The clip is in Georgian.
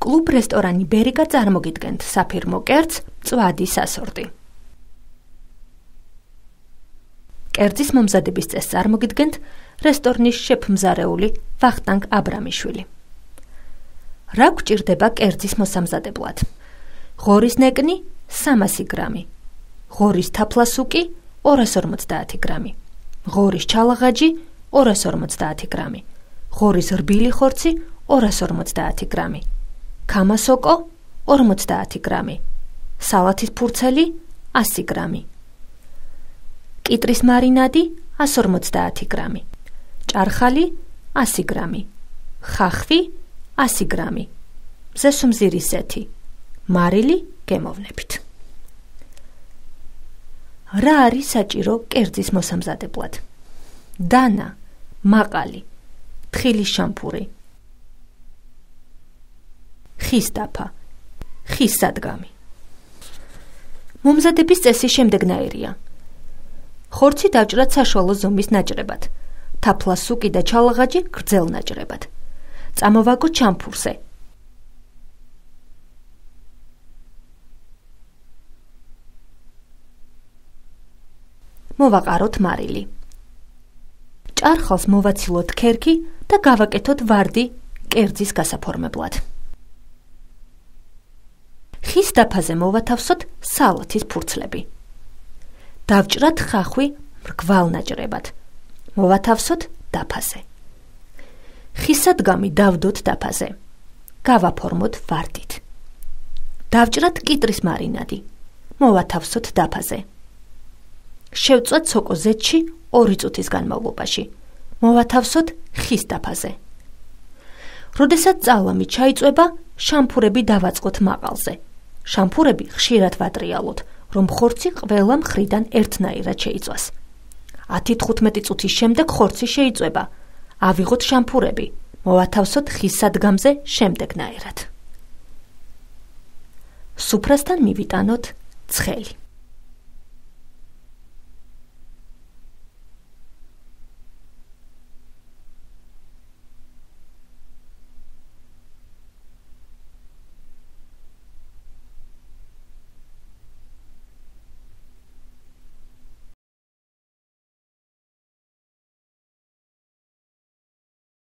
კლუბ რესტორანი ბერიგა წარმოგიდგენთ საფირმო კერძ მწვადი სასორტი. კერძის მომზადების წესს წარმოგიდგენთ რესტორნის შეფმზარეული ვახტანგ აბრამიშვილი. რა გვჭირდება კერძის მოსამზადებლად? ღორის ნეკნი 300 გრამი, ღორის თაფლასუკი 250 გრამი, ღორის ჩალაღაჯი 250 გრამი, ღორის რბილი ხორცი 250 გრამი, ქამასოკო 50 გრამი, სალათის ფურცელი 100 გრამი, კიტრის მარინადი 150 გრამი, ჭარხალი 100 გრამი, ხახვი 100 გრამი, მზესუმზირის ზეთი, მარილი გემოვნებით. რა არის საჭირო კერძის მოსამზადებლად? დანა, მაყალი, თხილის შამფური, ხის დაფა, ხის სადგამი. მომზადების წესი შემდეგნაირია. ხორცი დავჭრათ საშუალო ზომის ნაჭრებად, თაფლასუკი და ჩალაღაჯი გრძელ ნაჭრებად. წამოვაგოთ შამფურზე. მოვაყაროთ მარილი. ჭარხალს მოვაცილოთ ქერქი და გავაკეთოთ ვარდი კერძის გასაფორმებლად. ხის დაფაზე მოვათავსოთ სალათის ფურცლები. დავჭრათ ხახვი მრგვალ ნაჭრებად. მოვათავსოთ დაფაზე. ხის სადგამი დავდოთ დაფაზე. გავაფორმოთ ვარდით. დავჭრათ კიტრის მარინადი. მოვათავსოთ დაფაზე. შევწვათ სოკო ზეთში 2 წუთის განმავლობაში. მოვათავსოთ ხის დაფაზე. როდესაც წალამი ჩაიწვება, შამფურები დავაწყოთ მაყალზე. შამფურები ხშირად ვატრიალოთ, რომ ხორცი ყველა მხრიდან ერთნაირად შეიწვას. 10-15 წუთის შემდეგ ხორცი შეიწვება. ავიღოთ შამფურები, მოვათავსოთ ხის სადგამზე შემდეგნაირად. სუფრასთან მივიტანოთ ცხელი.